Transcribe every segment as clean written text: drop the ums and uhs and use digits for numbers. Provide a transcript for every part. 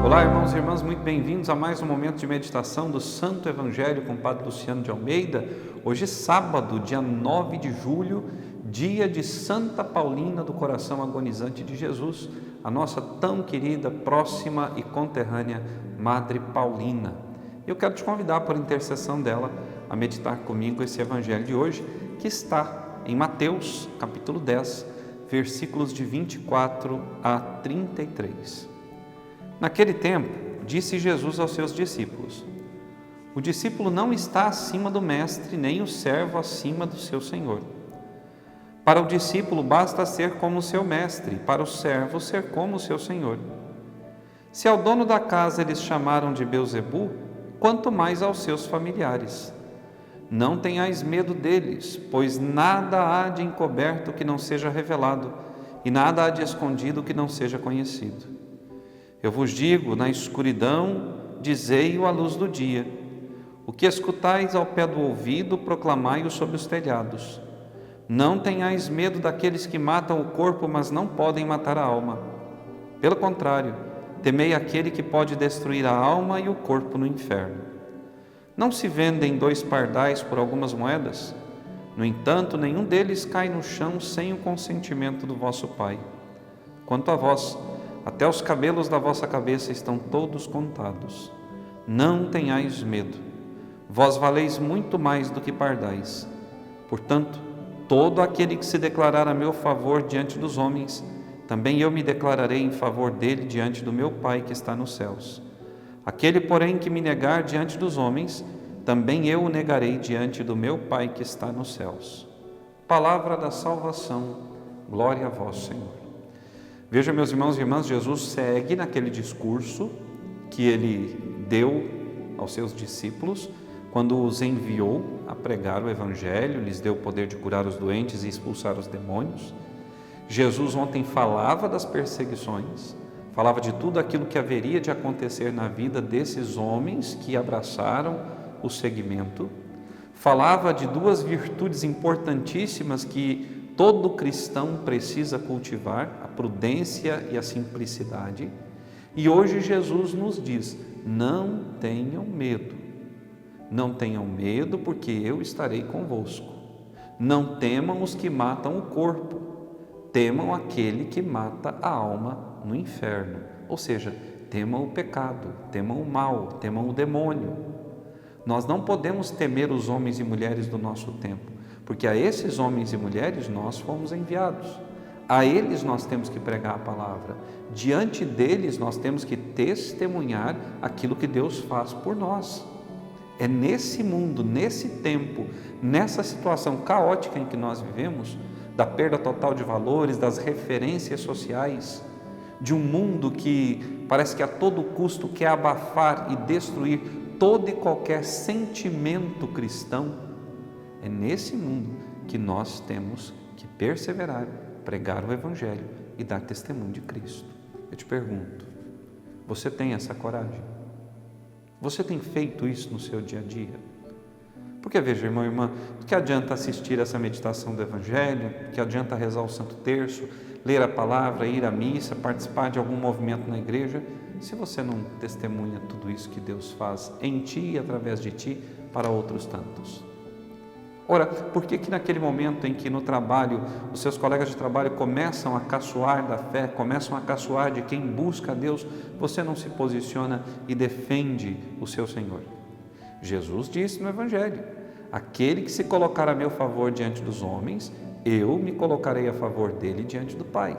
Olá, irmãos e irmãs, muito bem-vindos a mais um momento de meditação do Santo Evangelho com o Padre Luciano de Almeida. Hoje é sábado, dia 9 de julho, dia de Santa Paulina do Coração Agonizante de Jesus, a nossa tão querida, próxima e conterrânea Madre Paulina. Eu quero te convidar, por intercessão dela, a meditar comigo esse Evangelho de hoje, que está em Mateus, capítulo 10, versículos de 24 a 33. Naquele tempo, disse Jesus aos seus discípulos: o discípulo não está acima do mestre, nem o servo acima do seu senhor. Para o discípulo basta ser como o seu mestre, para o servo ser como o seu senhor. Se ao dono da casa eles chamaram de Beelzebu, quanto mais aos seus familiares. Não tenhais medo deles, pois nada há de encoberto que não seja revelado, e nada há de escondido que não seja conhecido. Eu vos digo, na escuridão, dizei-o à luz do dia. O que escutais ao pé do ouvido, proclamai-o sobre os telhados. Não tenhais medo daqueles que matam o corpo, mas não podem matar a alma. Pelo contrário, temei aquele que pode destruir a alma e o corpo no inferno. Não se vendem 2 pardais por algumas moedas? No entanto, nenhum deles cai no chão sem o consentimento do vosso Pai. Quanto a vós, até os cabelos da vossa cabeça estão todos contados. Não tenhais medo. Vós valeis muito mais do que pardais. Portanto, todo aquele que se declarar a meu favor diante dos homens, também eu me declararei em favor dele diante do meu Pai que está nos céus. Aquele, porém, que me negar diante dos homens, também eu o negarei diante do meu Pai que está nos céus. Palavra da salvação. Glória a vós, Senhor. Veja, meus irmãos e irmãs, Jesus segue naquele discurso que ele deu aos seus discípulos quando os enviou a pregar o Evangelho, lhes deu o poder de curar os doentes e expulsar os demônios. Jesus ontem falava das perseguições, falava de tudo aquilo que haveria de acontecer na vida desses homens que abraçaram o seguimento, falava de 2 virtudes importantíssimas que todo cristão precisa cultivar, a prudência e a simplicidade. E hoje Jesus nos diz: não tenham medo. Não tenham medo, porque eu estarei convosco. Não temam os que matam o corpo. Temam aquele que mata a alma no inferno. Ou seja, temam o pecado, temam o mal, temam o demônio. Nós não podemos temer os homens e mulheres do nosso tempo, porque a esses homens e mulheres nós fomos enviados. A eles nós temos que pregar a palavra. Diante deles nós temos que testemunhar aquilo que Deus faz por nós. É nesse mundo, nesse tempo, nessa situação caótica em que nós vivemos, da perda total de valores, das referências sociais, de um mundo que parece que a todo custo quer abafar e destruir todo e qualquer sentimento cristão. É nesse mundo que nós temos que perseverar, pregar o Evangelho e dar testemunho de Cristo. Eu te pergunto, você tem essa coragem? Você tem feito isso no seu dia a dia? Porque veja, irmão e irmã, que adianta assistir essa meditação do Evangelho, que adianta rezar o Santo Terço, ler a palavra, ir à missa, participar de algum movimento na igreja, se você não testemunha tudo isso que Deus faz em ti e através de ti para outros tantos? Ora, por que naquele momento em que no trabalho, os seus colegas de trabalho começam a caçoar da fé, começam a caçoar de quem busca a Deus, você não se posiciona e defende o seu Senhor? Jesus disse no Evangelho: aquele que se colocar a meu favor diante dos homens, eu me colocarei a favor dele diante do Pai.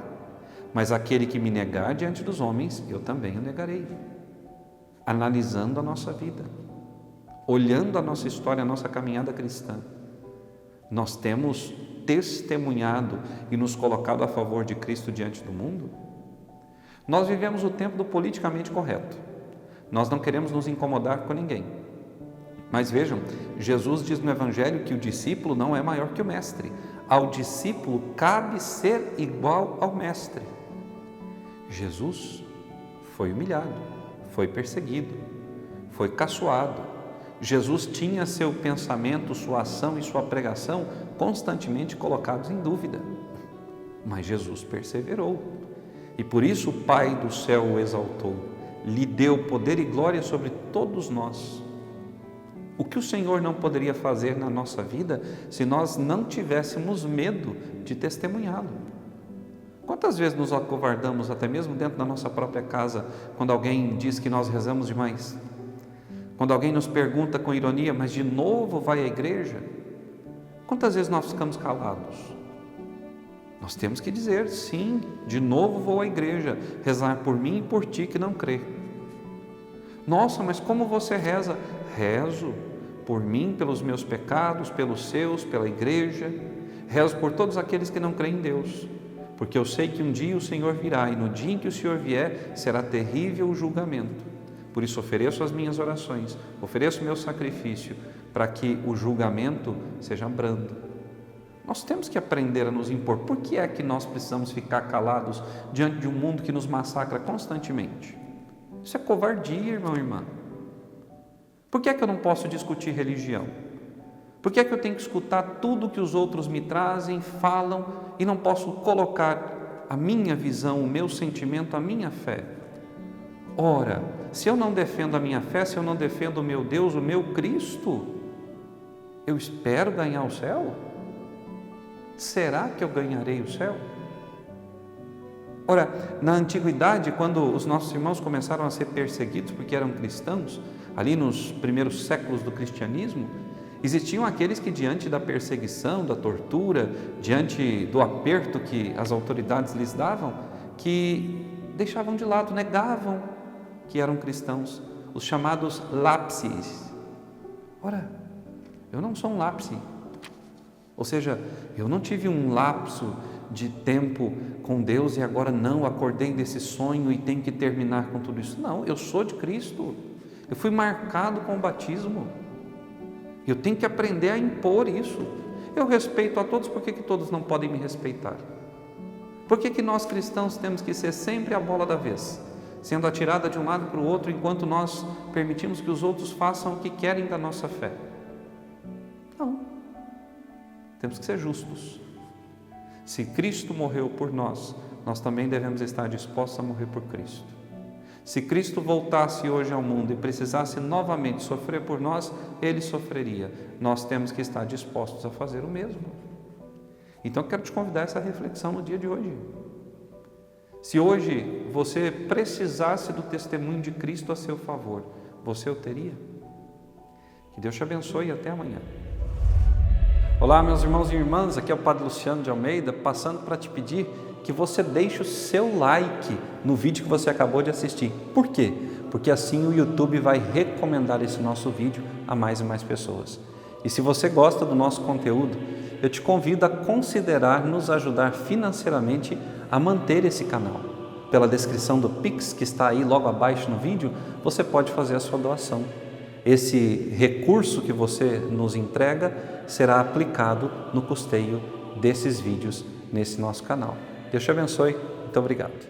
Mas aquele que me negar diante dos homens, eu também o negarei. Analisando a nossa vida, olhando a nossa história, a nossa caminhada cristã, nós temos testemunhado e nos colocado a favor de Cristo diante do mundo? Nós vivemos o tempo do politicamente correto. Nós não queremos nos incomodar com ninguém. Mas vejam, Jesus diz no Evangelho que o discípulo não é maior que o mestre. Ao discípulo cabe ser igual ao mestre. Jesus foi humilhado, foi perseguido, foi caçoado. Jesus tinha seu pensamento, sua ação e sua pregação constantemente colocados em dúvida. Mas Jesus perseverou. E por isso o Pai do céu o exaltou. lhe deu poder e glória sobre todos nós. O que o Senhor não poderia fazer na nossa vida se nós não tivéssemos medo de testemunhá-lo? Quantas vezes nos acovardamos, até mesmo dentro da nossa própria casa, quando alguém diz que nós rezamos demais? Quando alguém nos pergunta com ironia, mas de novo vai à igreja? Quantas vezes nós ficamos calados? Nós temos que dizer, sim, de novo vou à igreja, rezar por mim e por ti que não crê. Nossa, mas como você reza? Rezo por mim, pelos meus pecados, pelos seus, pela igreja. Rezo por todos aqueles que não creem em Deus, porque eu sei que um dia o Senhor virá, e no dia em que o Senhor vier, será terrível o julgamento. Por isso ofereço as minhas orações, ofereço o meu sacrifício, para que o julgamento seja brando. Nós temos que aprender a nos impor. Por que é que nós precisamos ficar calados diante de um mundo que nos massacra constantemente? Isso é covardia, irmão e irmã. Por que é que eu não posso discutir religião? Por que é que eu tenho que escutar tudo que os outros me trazem, falam, e não posso colocar a minha visão, o meu sentimento, a minha fé? Ora, se eu não defendo a minha fé, se eu não defendo o meu Deus, o meu Cristo, eu espero ganhar o céu? Será que eu ganharei o céu? Ora, na antiguidade, quando os nossos irmãos começaram a ser perseguidos porque eram cristãos, ali nos primeiros séculos do cristianismo, existiam aqueles que, diante da perseguição, da tortura, diante do aperto que as autoridades lhes davam, que deixavam de lado, negavam que eram cristãos, os chamados lapses. Ora, eu não sou um lapse, ou seja, eu não tive um lapso de tempo com Deus e agora não acordei desse sonho e tenho que terminar com tudo isso. Não, eu sou de Cristo, eu fui marcado com o batismo, eu tenho que aprender a impor isso. Eu respeito a todos, por que todos não podem me respeitar? Por que nós cristãos temos que ser sempre a bola da vez, sendo atirada de um lado para o outro, enquanto nós permitimos que os outros façam o que querem da nossa fé? Não, temos que ser justos. Se Cristo morreu por nós, nós também devemos estar dispostos a morrer por Cristo. Se Cristo voltasse hoje ao mundo e precisasse novamente sofrer por nós, Ele sofreria. Nós temos que estar dispostos a fazer o mesmo. Então, eu quero te convidar a essa reflexão no dia de hoje. Se hoje você precisasse do testemunho de Cristo a seu favor, você o teria? Que Deus te abençoe e até amanhã. Olá, meus irmãos e irmãs, aqui é o Padre Luciano de Almeida, passando para te pedir que você deixe o seu like no vídeo que você acabou de assistir. Por quê? Porque assim o YouTube vai recomendar esse nosso vídeo a mais e mais pessoas. E se você gosta do nosso conteúdo, eu te convido a considerar nos ajudar financeiramente a manter esse canal. Pela descrição do Pix que está aí logo abaixo no vídeo, você pode fazer a sua doação. Esse recurso que você nos entrega será aplicado no custeio desses vídeos nesse nosso canal. Deus te abençoe. Muito obrigado.